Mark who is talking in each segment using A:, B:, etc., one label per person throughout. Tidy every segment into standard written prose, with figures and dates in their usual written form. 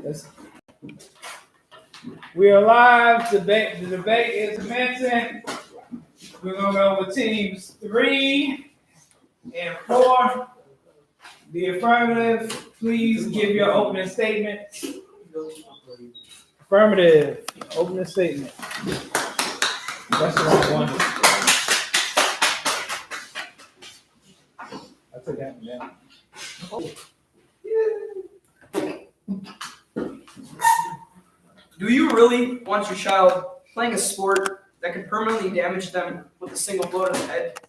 A: Let's, we are live. The debate is commencing. We're going to go with teams 3 and 4. The affirmative, please give your opening statement. Affirmative, opening statement. That's the wrong one. I took that one down.
B: Do you really want your child playing a sport that could permanently damage them with a single blow to the head?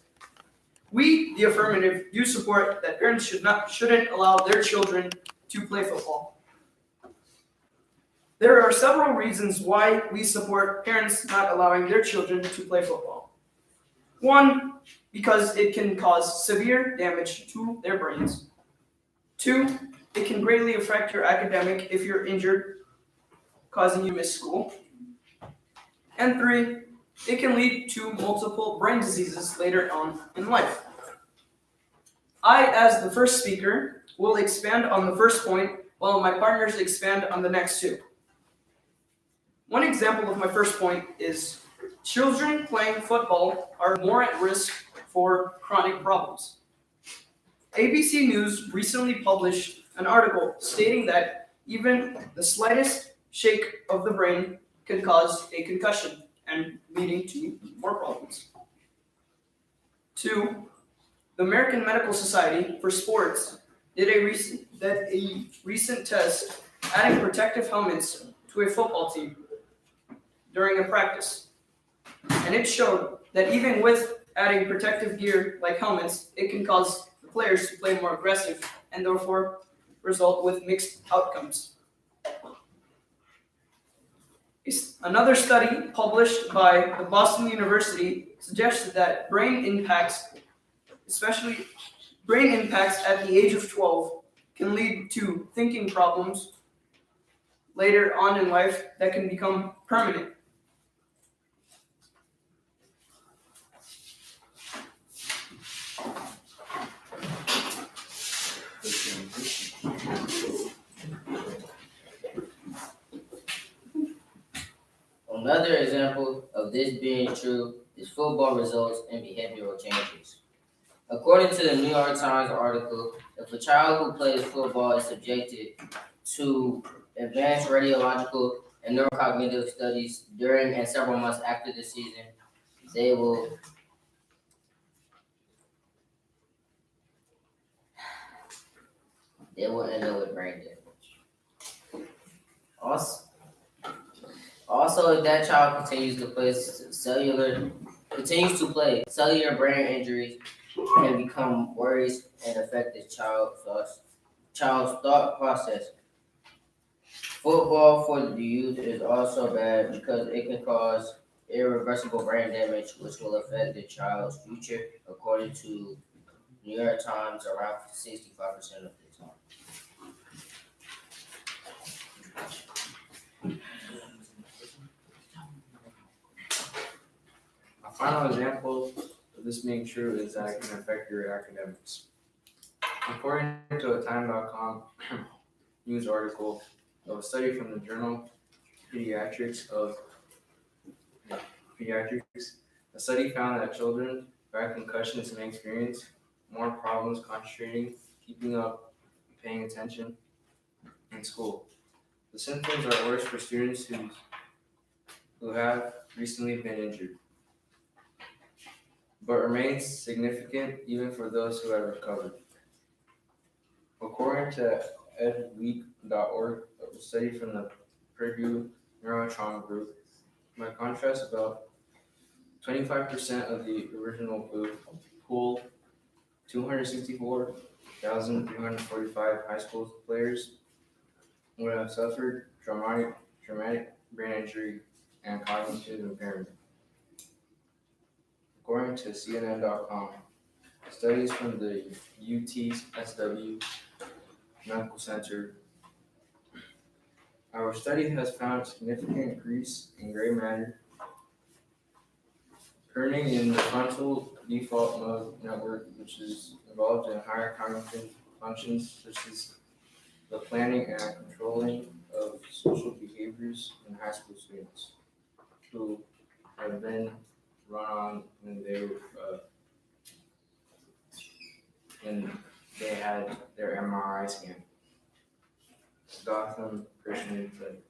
B: We, the affirmative, do support that parents shouldn't allow their children to play football. There are several reasons why we support parents not allowing their children to play football. 1, because it can cause severe damage to their brains. 2, it can greatly affect your academic if you're injured, causing you to miss school. And 3, it can lead to multiple brain diseases later on in life. I, as the first speaker, will expand on the first point while my partners expand on the next 2. One example of my first point is children playing football are more at risk for chronic problems. ABC News recently published an article stating that even the slightest shake of the brain can cause a concussion and leading to more problems. 2, the American Medical Society for Sports did a recent test adding protective helmets to a football team during a practice. And it showed that even with adding protective gear like helmets, it can cause the players to play more aggressive and therefore result with mixed outcomes. Another study published by the Boston University suggested that brain impacts at the age of 12, can lead to thinking problems later on in life that can become permanent.
C: Another example of this being true is football results and behavioral changes. According to the New York Times article, if a child who plays football is subjected to advanced radiological and neurocognitive studies during and several months after the season, they will end up with brain damage. Also, if that child continues to play, cellular brain injuries can become worries and affect the child's thought process. Football for the youth is also bad because it can cause irreversible brain damage, which will affect the child's future, according to New York Times, around 65% of the time.
D: A final example of this being true is that it can affect your academics. According to a Time.com news article of a study from the journal Pediatrics, a study found that children who had concussions may experience more problems concentrating, keeping up, and paying attention in school. The symptoms are worse for students who have recently been injured, but remains significant even for those who have recovered. According to edweek.org, a study from the Purdue Neurotrauma Group, by contrast, about 25% of the original pool, 264,345 high school players, would have suffered traumatic brain injury and cognitive impairment. According to CNN.com, studies from the UTSW Medical Center, our study has found significant increase in gray matter pruning in the frontal default mode network, which is involved in higher cognitive functions such as the planning and controlling of social behaviors in high school students who have been run on when they had their MRI scan. Gotham Christian Clinic.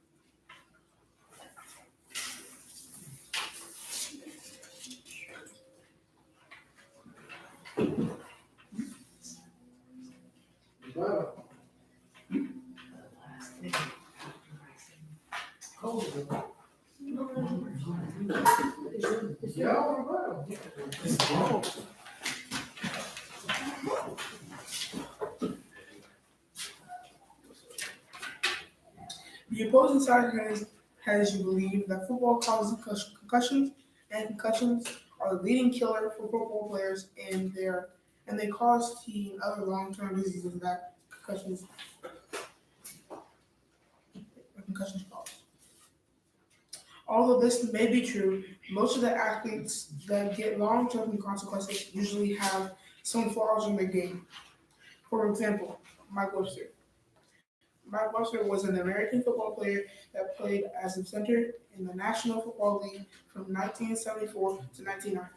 E: The opposing side has you believe that football causes concussions, and concussions are the leading killer for football players, and they cause team other long-term diseases that concussions cause. Although this may be true, most of the athletes that get long-term consequences usually have some flaws in their game. For example, Mike Webster. Mike Webster was an American football player that played as a center in the National Football League from 1974 to 1990.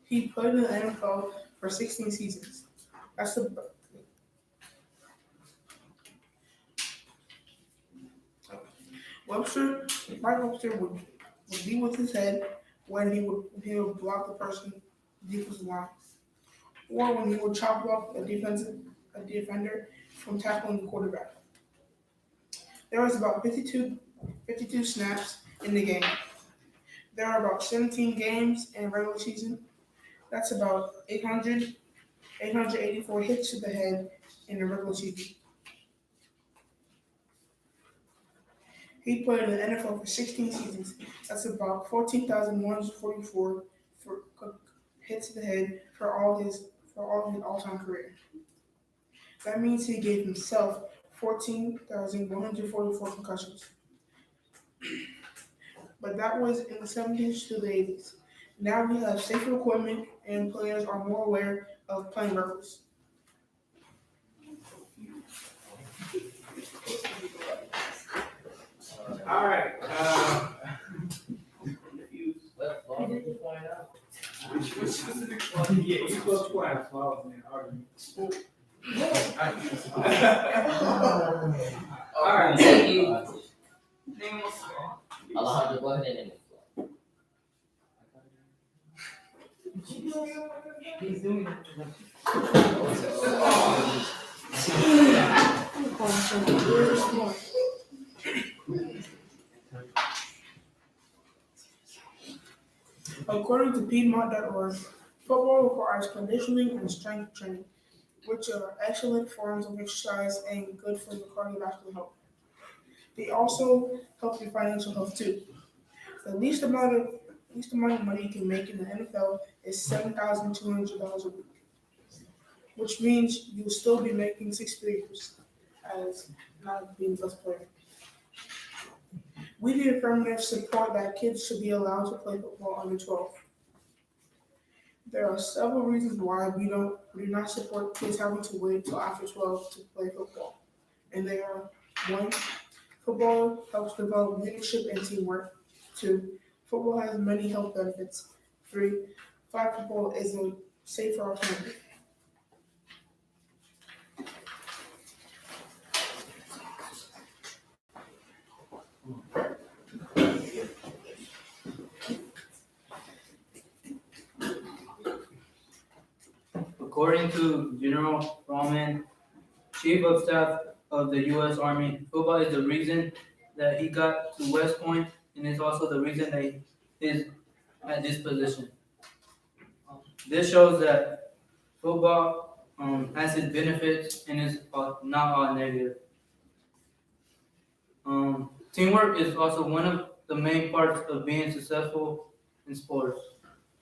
E: He played in the NFL for 16 seasons. That's the Mike Webster would be with his head when he would block the person defensive line, or when he would chop block a defender from tackling the quarterback. There was about 52 snaps in the game. There are about 17 games in a regular season. That's about 884 hits to the head in a regular season. He played in the NFL for 16 seasons. That's about 14,144 for hits to the head for all his all-time career. That means he gave himself 14,144 concussions. But that was in the 70s to the 80s. Now we have safer equipment and players are more aware of playing reckless.
A: All right.
C: What ball did you point out?
A: Which specific one? Yeah, you're supposed to point out flaws in the argument. All right.
C: Thank you.
B: Name of flaw.
C: Alejandro, go ahead and name it.
E: He's doing it. According to Piedmont.org, football requires conditioning and strength training, which are excellent forms of exercise and good for your cardiovascular health. They also help your financial health too. The least amount of money you can make in the NFL is $7,200 a week, which means you'll still be making six figures as not being the best player. We the affirmative support that kids should be allowed to play football under 12. There are several reasons why we do not support kids having to wait till after 12 to play football. And they are: 1, football helps develop leadership and teamwork. 2, football has many health benefits. 3, flag football is a safer alternative.
F: According to General Roman, Chief of Staff of the U.S. Army, football is the reason that he got to West Point, and it's also the reason that he is at this position. This shows that football has its benefits and is not all negative. Teamwork is also one of the main parts of being successful in sports.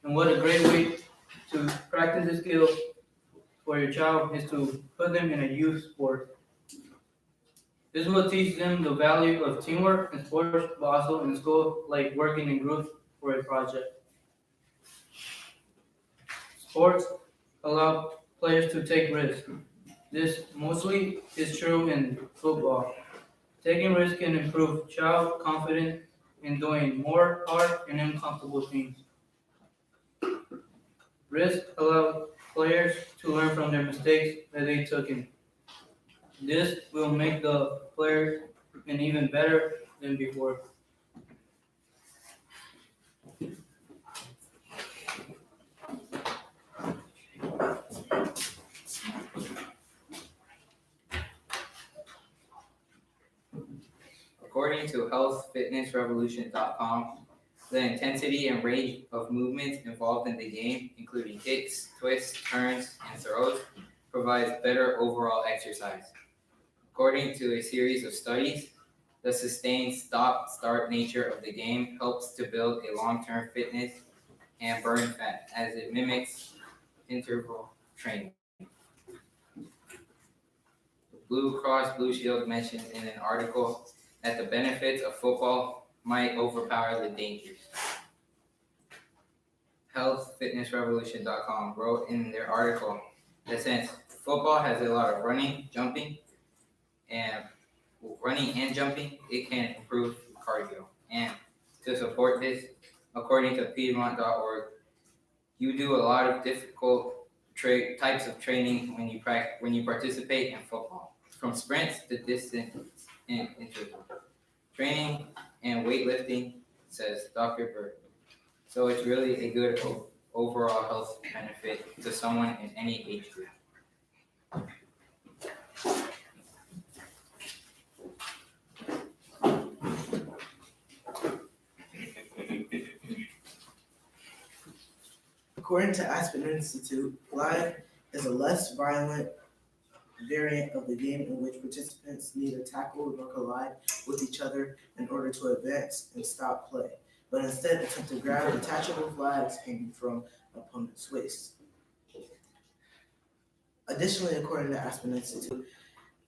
F: And what a great way to practice the skill for your child is to put them in a youth sport. This will teach them the value of teamwork in sports, but also in school, like working in groups for a project. Sports allow players to take risks. This mostly is true in football. Taking risks can improve child confidence in doing more hard and uncomfortable things. Risk allows players to learn from their mistakes that they took in. This will make the players an even better than before.
G: According to healthfitnessrevolution.com, the intensity and range of movements involved in the game, including kicks, twists, turns, and throws, provides better overall exercise. According to a series of studies, the sustained stop-start nature of the game helps to build a long-term fitness and burn fat as it mimics interval training. Blue Cross Blue Shield mentions in an article that the benefits of football might overpower the dangers. Healthfitnessrevolution.com wrote in their article that since football has a lot of running and jumping, it can improve cardio. And to support this, according to Piedmont.org, you do a lot of difficult types of training when you participate in football, from sprints to distance and interval training and weightlifting, says Dr. Bird. So it's really a good overall health benefit to someone in any age group.
H: According to Aspen Institute, flag is a less violent variant of the game in which participants neither tackle nor collide with each other in order to advance and stop play, but instead attempt to grab detachable flags hanging from opponent's waist. Additionally, according to Aspen Institute,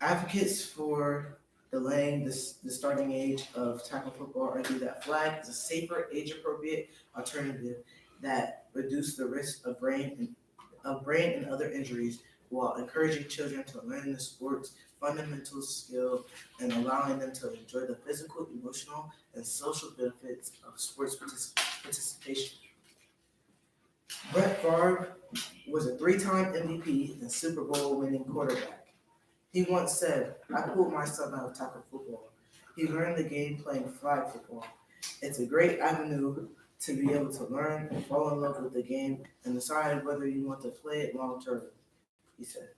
H: advocates for delaying the starting age of tackle football argue that flag is a safer, age-appropriate alternative that reduce the risk of brain and other injuries while encouraging children to learn the sport's fundamental skill and allowing them to enjoy the physical, emotional, and social benefits of sports participation. Brett Favre was a 3-time MVP and Super Bowl winning quarterback. He once said, "I pulled my son out of tackle football. He learned the game playing flag football. It's a great avenue to be able to learn and fall in love with the game and decide whether you want to play it long term," he said.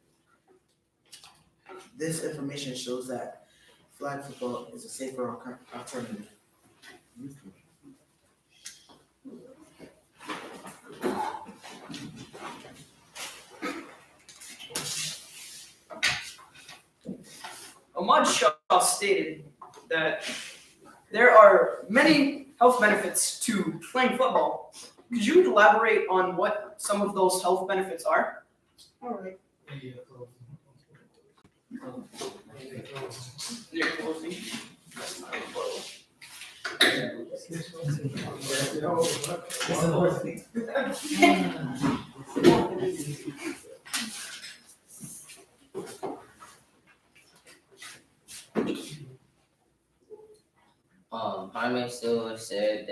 H: This information shows that flag football is a safer alternative.
B: Ahmad Shah stated that there are many health benefits to playing football. Could you elaborate on what some of those health benefits are?
E: All right.
B: Near closing.
C: Jaime Silva said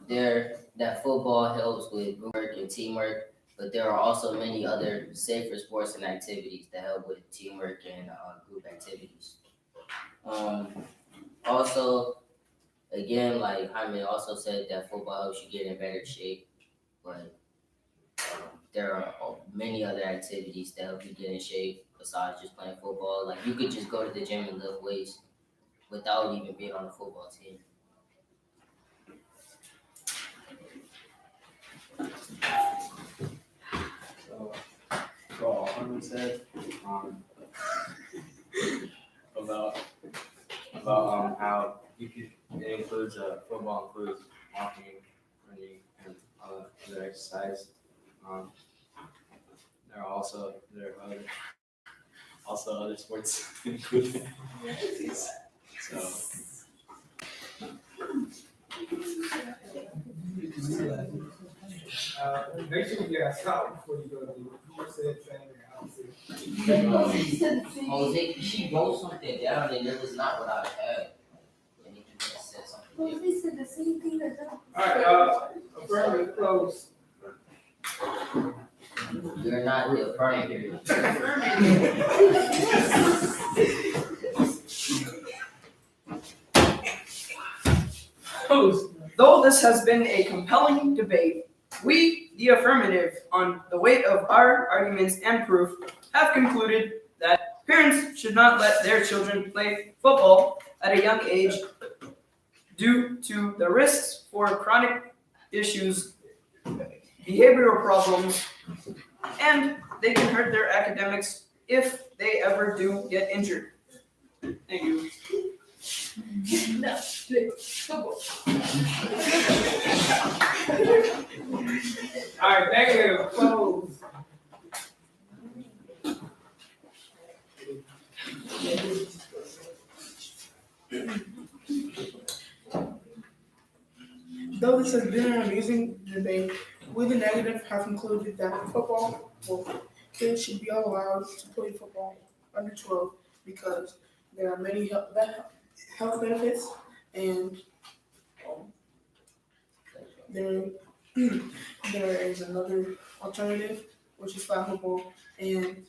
C: that football helps with group work and teamwork, but there are also many other safer sports and activities that help with teamwork and group activities. Also, again, like Jaime also said that football helps you get in better shape, but there are many other activities that help you get in shape besides just playing football. Like you could just go to the gym and lift weights without even being on a football team.
D: So Armin said about how you could, it includes football includes walking, running, and other exercise. There are other sports included. So
A: Make sure you get a stop before you go to the. You said saying, I don't see.
C: Jose, she wrote something down and it was not what I had. And he just said something different.
A: Alright, affirmative close.
C: You're not the affirmative.
B: Though this has been a compelling debate, we, the affirmative, on the weight of our arguments and proof, have concluded that parents should not let their children play football at a young age due to the risks for chronic issues, behavioral problems, and they can hurt their academics if they ever do get injured. Thank you.
A: Alright, negative close.
E: Though this has been an amusing debate, we the negative have concluded that kids should be allowed to play football under 12 because there are many health benefits and there is another alternative, which is flag football, and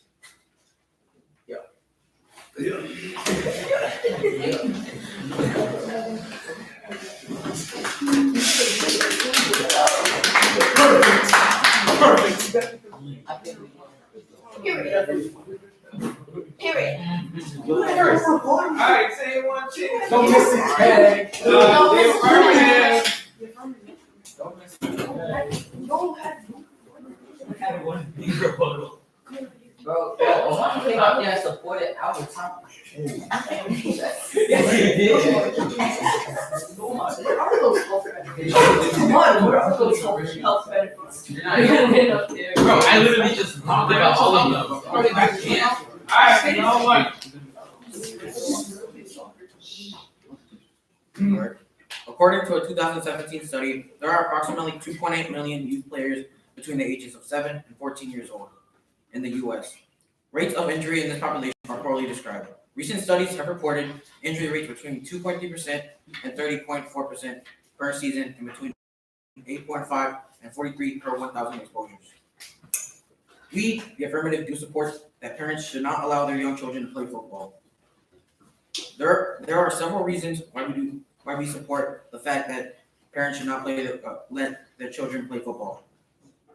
A: Alright, say it one chance. Don't miss the tag. The affirmative.
C: Bro, one thing out there supported our top.
B: Health benefits.
G: Bro, I literally just talked about all of them.
A: Alright, you know what?
H: According to a 2017 study, there are approximately 2.8 million youth players between the ages of 7 and 14 years old in the U.S. Rates of injury in this population are poorly described. Recent studies have reported injury rates between 2.3% and 30.4% per season and between 8.5 and 43 per 1,000 exposures. We, the affirmative, do support that parents should not allow their young children to play football. There are several reasons why we support the fact that parents should not let their children play football.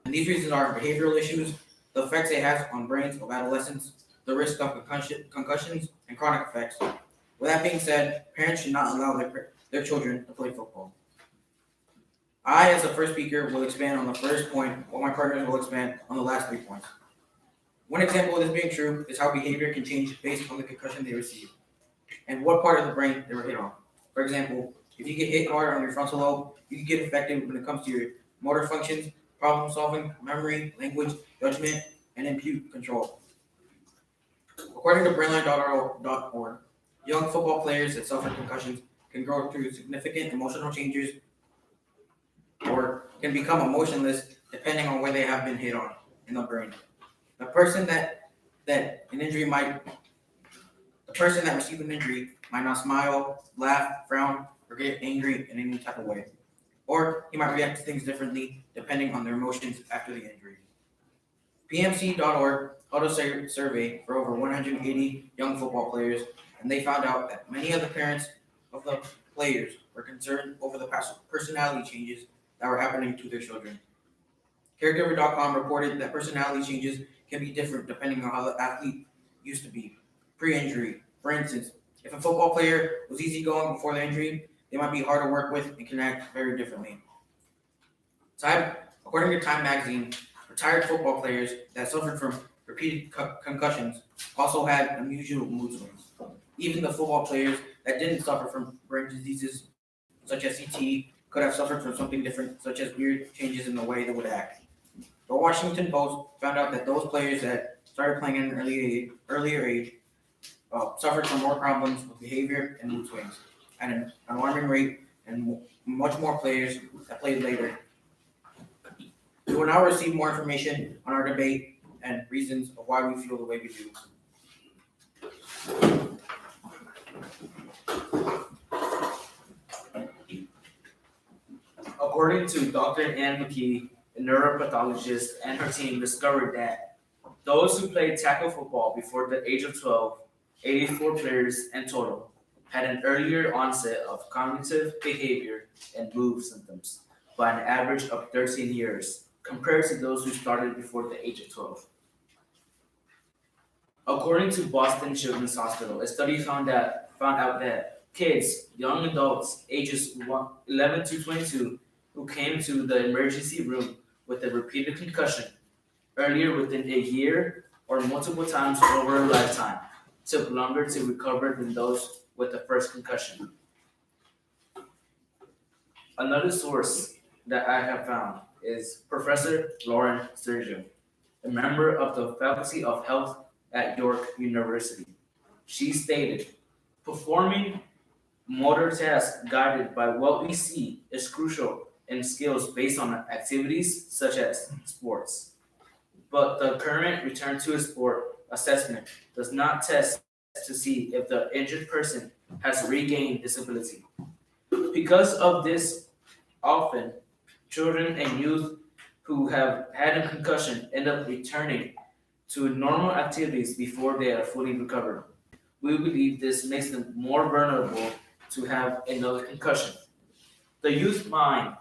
H: And these reasons are behavioral issues, the effects it has on brains of adolescents, the risk of concussions, and chronic effects. With that being said, parents should not allow their children to play football. I, as the first speaker, will expand on the first point, while my partners will expand on the last 3 points. One example of this being true is how behavior can change based on the concussion they receive and what part of the brain they were hit on. For example, if you get hit hard on your frontal lobe, you can get affected when it comes to your motor functions, problem solving, memory, language, judgment, and impute control. According to Brainline.org, young football players that suffer concussions can grow through significant emotional changes or can become emotionless depending on where they have been hit on in the brain. The person that received an injury might not smile, laugh, frown, or get angry in any type of way. Or he might react to things differently depending on their emotions after the injury. PMC.org held a survey for over 180 young football players, and they found out that many of the parents of the players were concerned over the personality changes that were happening to their children. Caregiver.com reported that personality changes can be different depending on how the athlete used to be pre-injury. For instance, if a football player was easygoing before the injury, they might be hard to work with and can act very differently. According to Time magazine, retired football players that suffered from repeated concussions also had unusual mood swings. Even the football players that didn't suffer from brain diseases such as CTE could have suffered from something different, such as weird changes in the way they would act. The Washington Post found out that those players that started playing at an earlier age suffered from more problems with behavior and mood swings at an alarming rate, and much more players that played later. We will now receive more information on our debate
I: and reasons of why we feel the way we do.
J: According to Dr. Ann McKee, a neuropathologist, and her team discovered that those who played tackle football before the age of 12, 84 players in total, had an earlier onset of cognitive behavior and move symptoms by an average of 13 years compared to those who started before the age of 12. According to Boston Children's Hospital, a study found out that kids, young adults ages 11 to 22 who came to the emergency room with a repeated concussion earlier within a year or multiple times over a lifetime took longer to recover than those with the first concussion. Another source that I have found is Professor Lauren Sergio, a member of the Faculty of Health at York University. She stated, performing motor tasks guided by what we see is crucial in skills based on activities such as sports. But the current return to a sport assessment does not test to see if the injured person has regained disability. Because of this, often children and youth who have had a concussion end up returning to normal activities before they are fully recovered. We believe this makes them more vulnerable to have another concussion. The youth mind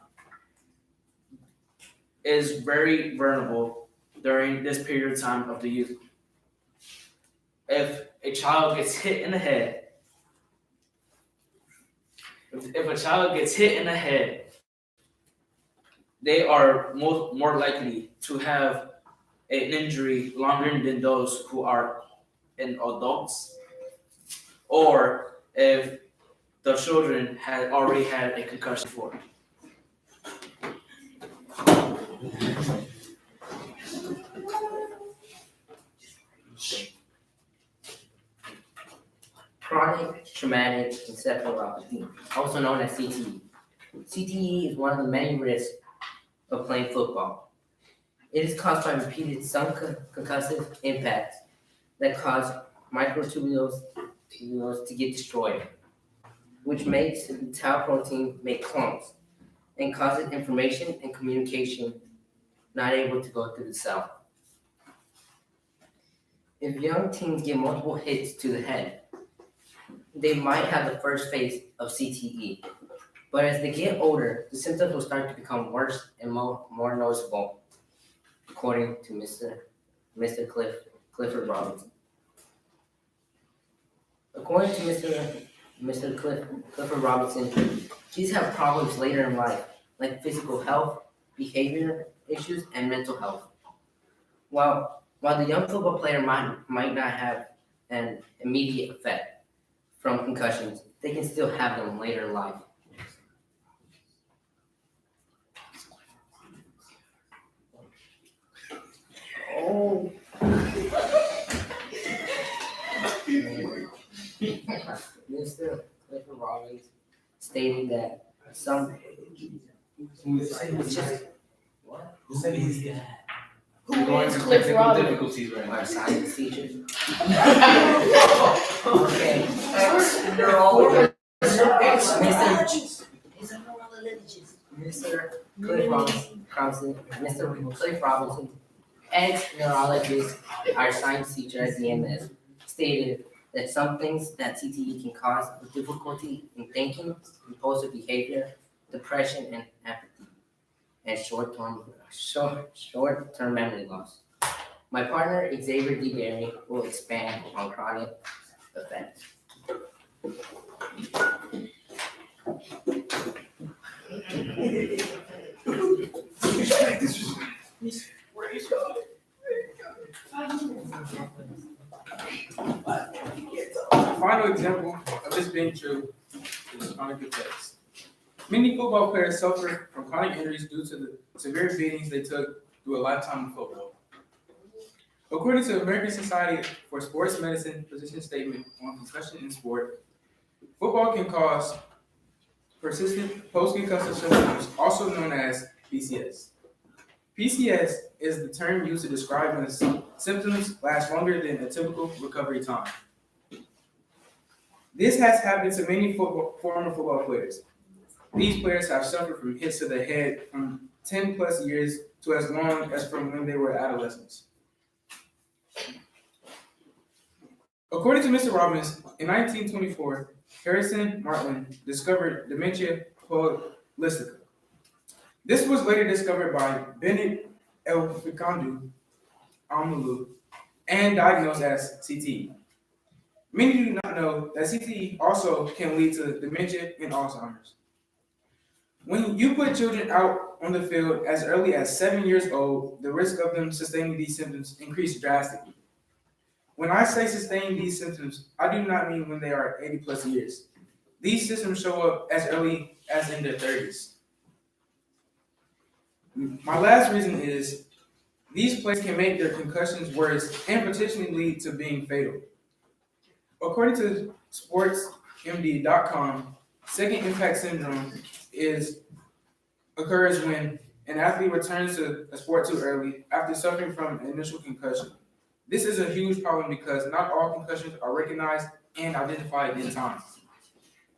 J: is very vulnerable during this period of time of the youth. If a child gets hit in the head, they are more likely to have an injury longer than those who are in adults, or if the children had already had a concussion before.
C: Chronic traumatic encephalopathy, also known as CTE. CTE is one of the many risks of playing football. It is caused by repeated concussive impacts that cause microtubules to get destroyed, which makes the tau protein make clumps and causes information and communication not able to go through the cell. If young teens get multiple hits to the head, they might have the first phase of CTE, but as they get older, the symptoms will start to become worse and more noticeable, according to Mr. Clifford Robinson. According to Mr. Clifford Robinson, kids have problems later in life, like physical health, behavior issues, and mental health. While the young football player might not have an immediate effect from concussions, they can still have them later in life. Oh. Mr. Clifford Robbins stated that some.
J: Who said he's that?
B: Who
J: Going
B: is
J: through
B: Cliff
J: technical
B: Robbins?
J: difficulties right now.
C: Our science teacher.
B: Okay.
C: Mr. Cliff Robinson, ex-neurologist, our science teacher at DMS, stated that some things that CTE can cause are difficulty in thinking, impulsive behavior, depression, and apathy, and short-term memory loss. My partner, Xavier DeBerry, will expand on chronic effects.
I: A final example of this being true is chronic effects. Many football players suffer from chronic injuries due to the severe beatings they took through a lifetime of football. According to the American Society for Sports Medicine position statement on concussion in sport, football can cause persistent post-concussive symptoms, also known as PCS. PCS is the term used to describe when symptoms last longer than a typical recovery time. This has happened to many former football players. These players have suffered from hits to the head from 10 plus years to as long as from when they were adolescents. According to Mr. Robbins, in 1924, Harrison Martin discovered dementia holistica. This was later discovered by Bennett Elfikandu Amalu and diagnosed as CTE. Many do not know that CTE also can lead to dementia and Alzheimer's. When you put children out on the field as early as 7 years old, the risk of them sustaining these symptoms increase drastically. When I say sustain these symptoms, I do not mean when they are 80 plus years. These symptoms show up as early as in their 30s. My last reason is these players can make their concussions worse and potentially lead to being fatal. According to sportsmd.com, second impact syndrome occurs when an athlete returns to a sport too early after suffering from an initial concussion. This is a huge problem because not all concussions are recognized and identified in time.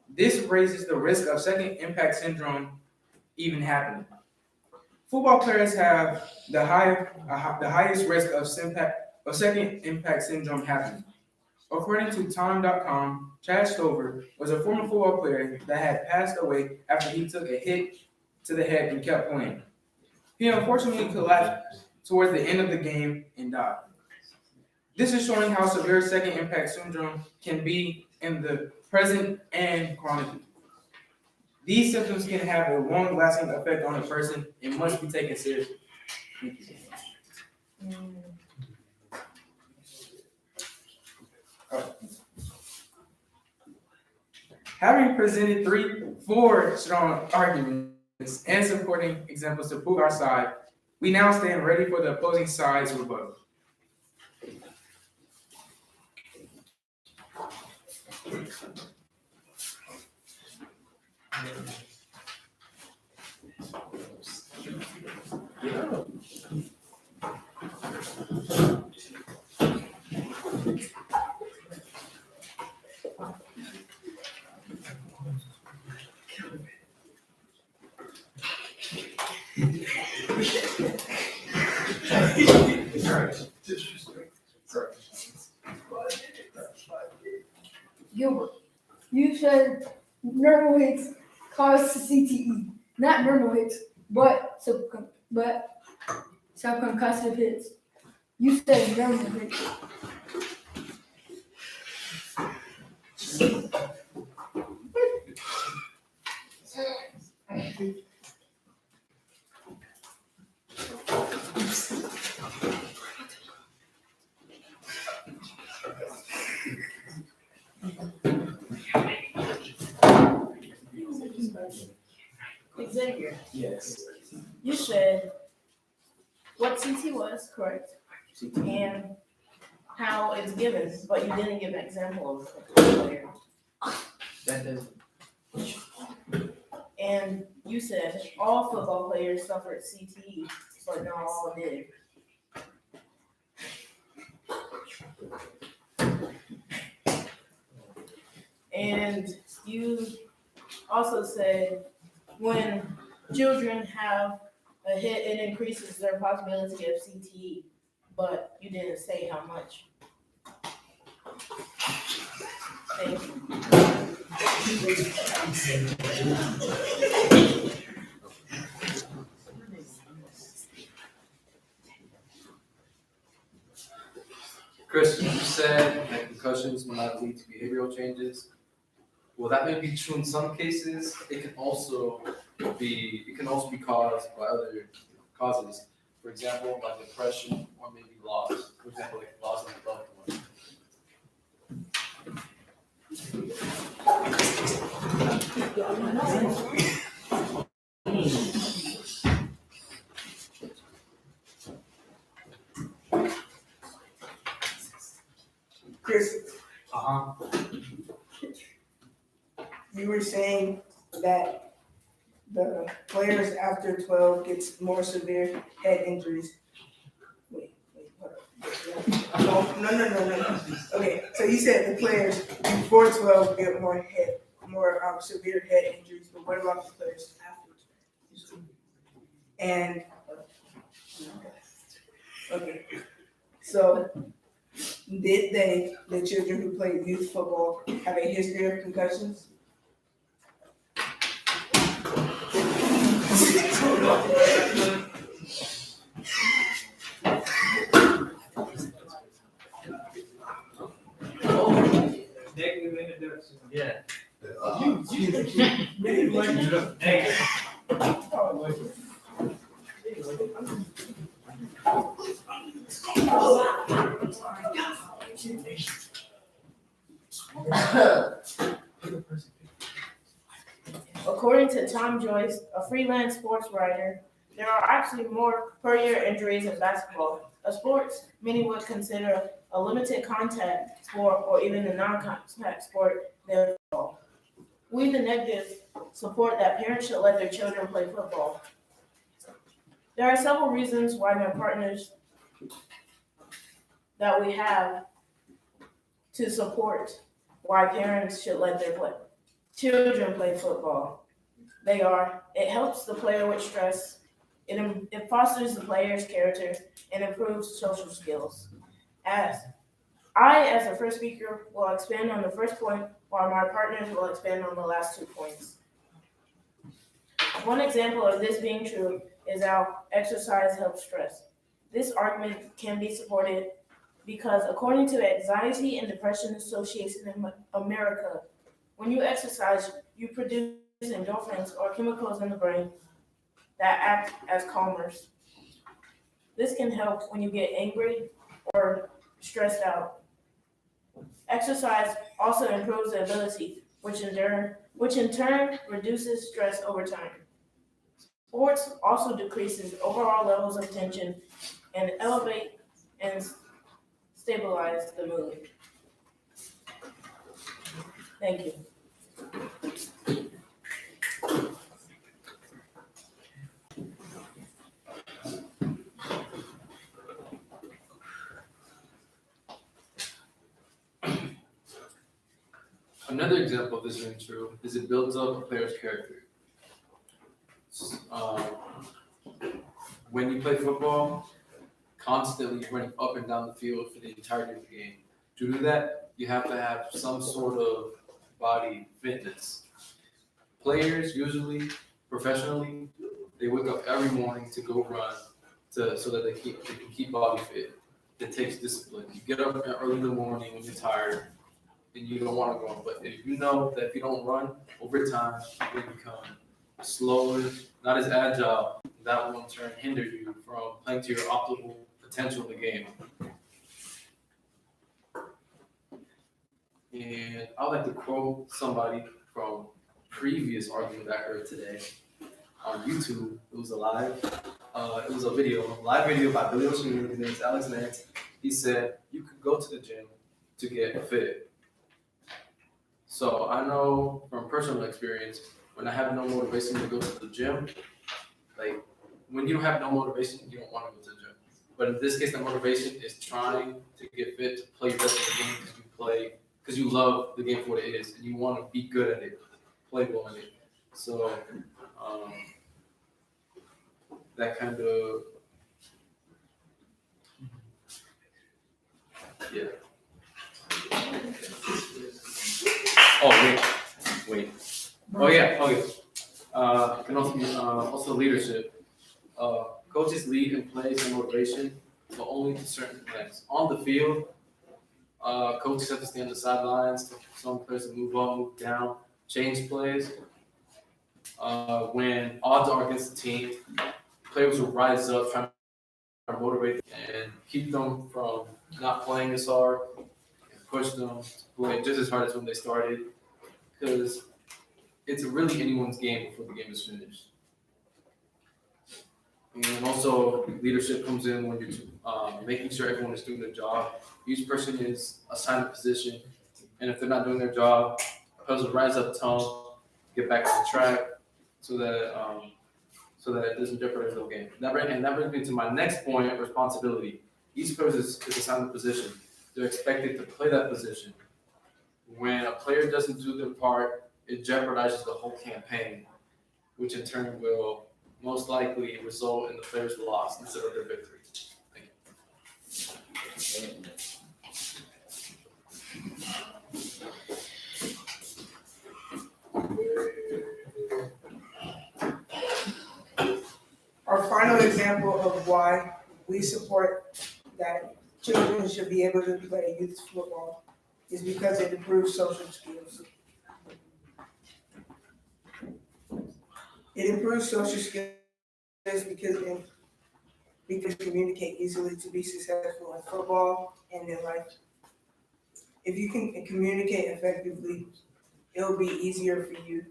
I: This raises the risk of second impact syndrome even happening. Football players have the highest risk of second impact syndrome happening. According to Time.com, Chad Stover was a former football player that had passed away after he took a hit to the head and kept playing. He unfortunately collapsed towards the end of the game and died. This is showing how severe second impact syndrome can be in the present and chronically. These symptoms can have a long-lasting effect on a person and must be taken seriously. Thank you. Having presented 4 strong arguments and supporting examples to prove our side, we now stand ready for the opposing side's rebuttal.
K: Gilbert, you said normal hits cause CTE, not normal hits, but subconcussive hits. You said normal hits.
L: Xavier,
I: Yes.
L: you said what CT was, correct, and how it's given, but you didn't give an example of a player.
I: That does.
L: And you said all football players suffered CTE, but not all did. And you also said when children have a hit, it increases their possibility of CTE, but you didn't say how much. Thank you.
M: Chris, you said that concussions will not lead to behavioral changes. Well, that may be true in some cases. It can also be caused by other causes. For example, by depression or maybe loss. For example, like loss of a loved one.
E: Chris,
I: Uh-huh.
E: you were saying that the players after 12 gets more severe head injuries. Wait, hold up. No. Okay, so you said the players before 12 get more severe head injuries, but what about the players after 12? And okay, so did the children who played youth football, have a history of concussions?
A: Negative introduction.
F: Yeah.
L: According to Tom Joyce, a freelance sports writer, there are actually more per year injuries in basketball, a sport many would consider a limited contact sport or even a non-contact sport than football. We, the negative, support that parents should let their children play football. There are several reasons why my partners that we have to support why parents should let their children play football. They are, it helps the player with stress, it fosters the player's character, and improves social skills. As a first speaker, will expand on the first point, while my partners will expand on the last 2 points. One example of this being true is how exercise helps stress. This argument can be supported because according to the Anxiety and Depression Association in America, when you exercise, you produce endorphins or chemicals in the brain that act as calmers. This can help when you get angry or stressed out. Exercise also improves the ability, which in turn reduces stress over time. Sports also decreases overall levels of tension and elevate and stabilize the mood. Thank you.
M: Another example of this being true is it builds up a player's character. When you play football, constantly running up and down the field for the entirety of the game. To do that, you have to have some sort of body fitness. Players usually, professionally, they wake up every morning to go run so that they can keep body fit. It takes discipline. You get up early in the morning when you're tired and you don't want to go. But if you know that if you don't run, over time, you will become slower, not as agile. That will in turn hinder you from playing to your optimal potential in the game. And I'd like to quote somebody from previous argument I heard today on YouTube. It was a live, it was a live video by Billy Ocean. His name is Alex Nance. He said, you could go to the gym to get fit. So I know from personal experience, when I have no motivation to go to the gym, like when you have no motivation, you don't want to go to the gym. But in this case, the motivation is trying to get fit to play best of the game because you love the game for what it is and you want to be good at it, play well in it. So that kind of, yeah. Oh, wait. Oh, yeah. Can also be also leadership. Coaches lead in plays and motivation, but only to certain lengths. On the field, coaches have to stay on the sidelines, tell some players to move up, move down, change plays. When odds are against the team, players will rise up, trying to motivate and keep them from not playing as hard, and push them to play just as hard as when they started. Because it's really anyone's game before the game is finished. And also, leadership comes in when you're making sure everyone is doing their job. Each person is assigned a position, and if they're not doing their job, a person will rise up, tell them, get back on track, so that it doesn't jeopardize the game. That brings me to my next point: responsibility. Each player is assigned a position. They're expected to play that position. When a player doesn't do their part, it jeopardizes the whole campaign, which in turn will most likely result in the player's loss instead of their victory. Thank you.
E: Our final example of why we support that children should be able to play youth football is because it improves social skills. It improves social skills because we can communicate easily to be successful in football and in life. If you can communicate effectively, it'll be easier for you.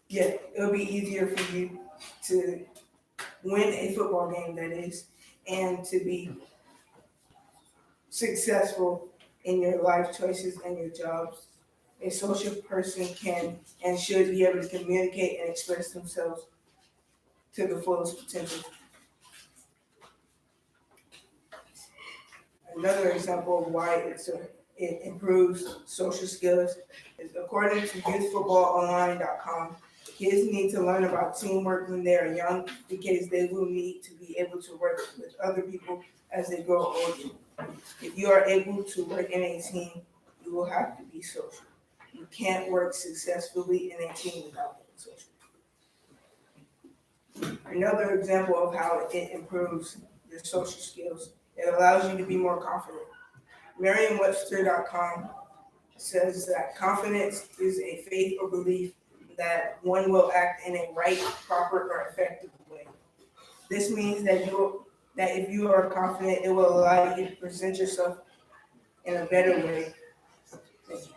E: Yeah, it'll be easier for you to win a football game, that is, and to be successful in your life choices and your jobs. A social person can and should be able to communicate and express themselves to the fullest potential. Another example of why it improves social skills is according to youthfootballonline.com. Kids need to learn about teamwork when they are young because they will need to be able to work with other people as they grow older. If you are able to work in a team, you will have to be social. You can't work successfully in a team without being social. Another example of how it improves your social skills, it allows you to be more confident. Merriam-Webster.com says that confidence is a faith or belief that one will act in a right, proper, or effective way. This means that if you are confident, it will allow you to present yourself in a better way. Thank you.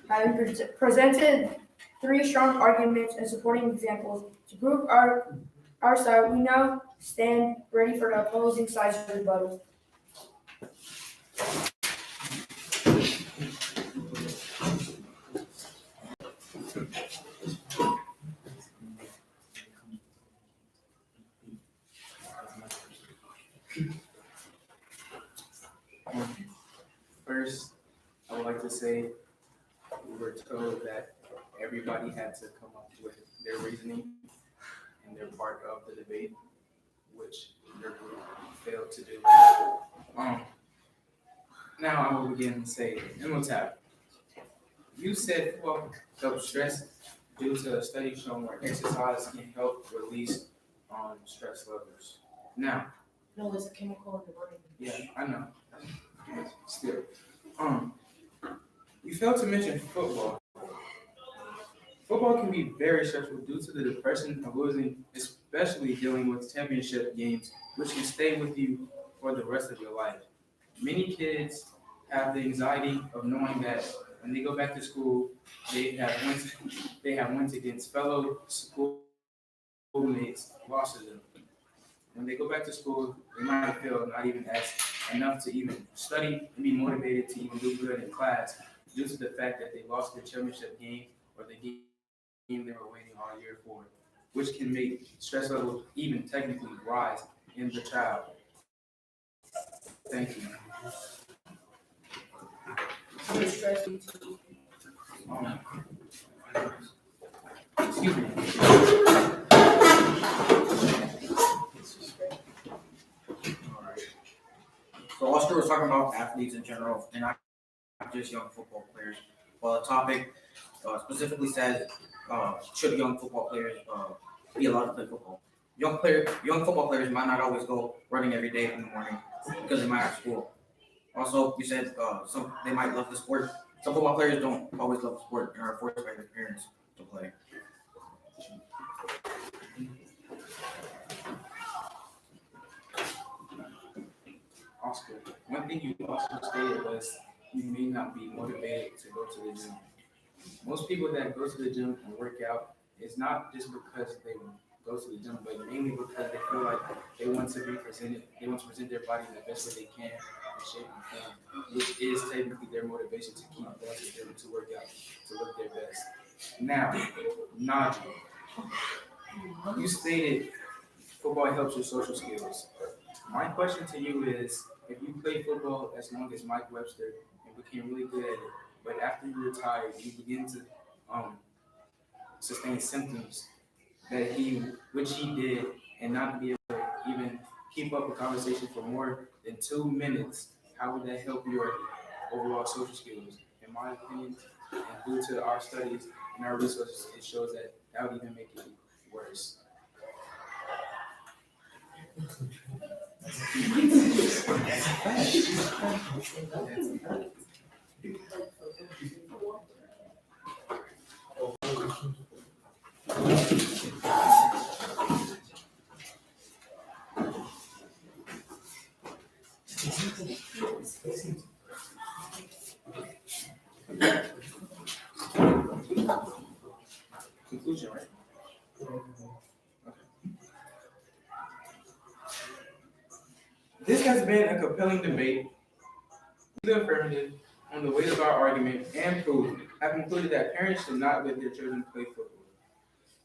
K: Having presented 3 strong arguments and supporting examples to prove our side, we now stand ready for the opposing side's rebuttal.
I: First, I would like to say we were told that everybody had to come up with their reasoning and their part of the debate, which their group failed to do. Now I will begin and say, Imhotep, you said football helps stress due to a study showing where exercise can help release stress levels. Now,
L: No, it's a chemical in the brain.
I: yeah, I know. Still, you failed to mention football. Football can be very stressful due to the depression of losing, especially dealing with championship games, which can stay with you for the rest of your life. Many kids have the anxiety of knowing that when they go back to school, they have went against fellow schoolmates, lost to them. When they go back to school, they might feel not even as enough to even study and be motivated to even do good in class due to the fact that they lost their championship game or the game they were waiting all year for, which can make stress levels even technically rise in the child. Thank you. Excuse me.
N: So Oscar was talking about athletes in general, and not just young football players. Well, the topic specifically says, should young football players be allowed to play football? Young football players might not always go running every day in the morning because they might have school. Also, you said they might love the sport. Some football players don't always love the sport and are forced by their parents to play.
I: Oscar, one thing you also stated was you may not be motivated to go to the gym. Most people that go to the gym and work out is not just because they go to the gym, but mainly because they feel like they want to present their body in the best way they can, in shape and form, which is technically their motivation to keep going to the gym, to work out, to look their best. Now, Najee, you stated football helps your social skills. My question to you is, if you played football as long as Mike Webster and became really good at it, but after you retired, you begin to sustain symptoms which he did, and not be able to even keep up a conversation for more than 2 minutes, how would that help your overall social skills? In my opinion, and due to our studies and our research, it shows that that would even make it worse. Conclusion, right? This has been a compelling debate. We, the affirmative, on the weight of our argument and proof, have concluded that parents should not let their children play football.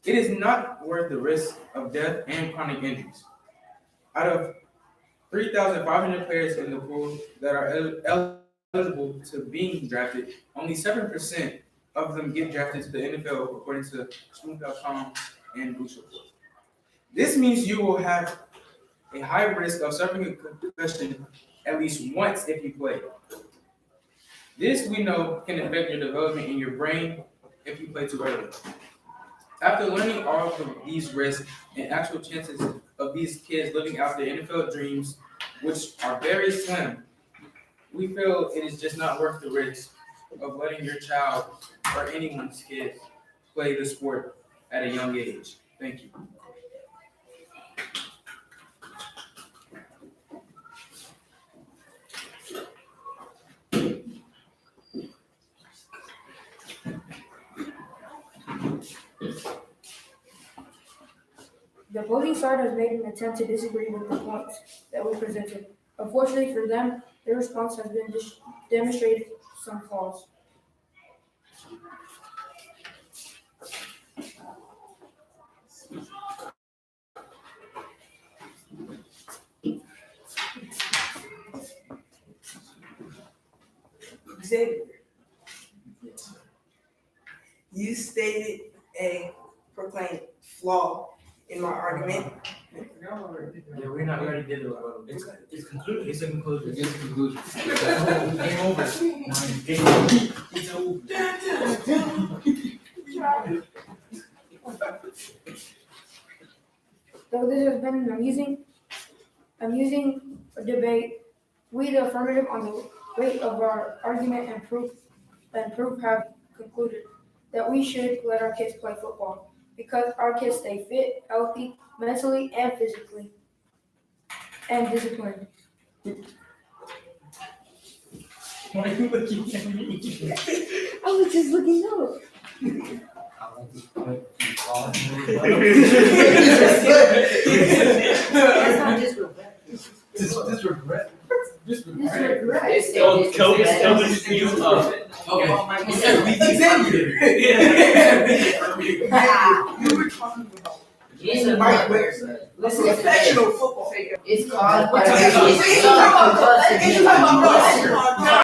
I: It is not worth the risk of death and chronic injuries. Out of 3,500 players in the pool that are eligible to being drafted, only 7% of them get drafted to the NFL, according to Smooth.com and Boost Report. This means you will have a high risk of suffering a concussion at least once if you play. This, we know, can affect your development in your brain if you play too early. After learning all of these risks and actual chances of these kids living out their NFL dreams, which are very slim, we feel it is just not worth the risk of letting your child or anyone's kid play the sport at a young age. Thank you.
K: The opposing side has made an attempt to disagree with the points that we presented. Unfortunately for them, their response has been demonstrated some flaws.
H: Xavier, you stated a proclaimed flaw in my argument.
F: Yeah, we're not ready to get it. It's concluded. It's a conclusion.
M: It's a conclusion.
F: Game over. Game over.
K: Though this has been an amusing debate, we, the affirmative, on the weight of our argument and proof have concluded that we should let our kids play football because our kids stay fit, healthy, mentally and physically, and disciplined.
F: Why are you looking at me?
K: I was just looking up.
H: That's not just regret.
M: Just regret.
K: This regret.
H: You were talking about Mike Webster. Listen, professional football.
C: It's caused by
H: It's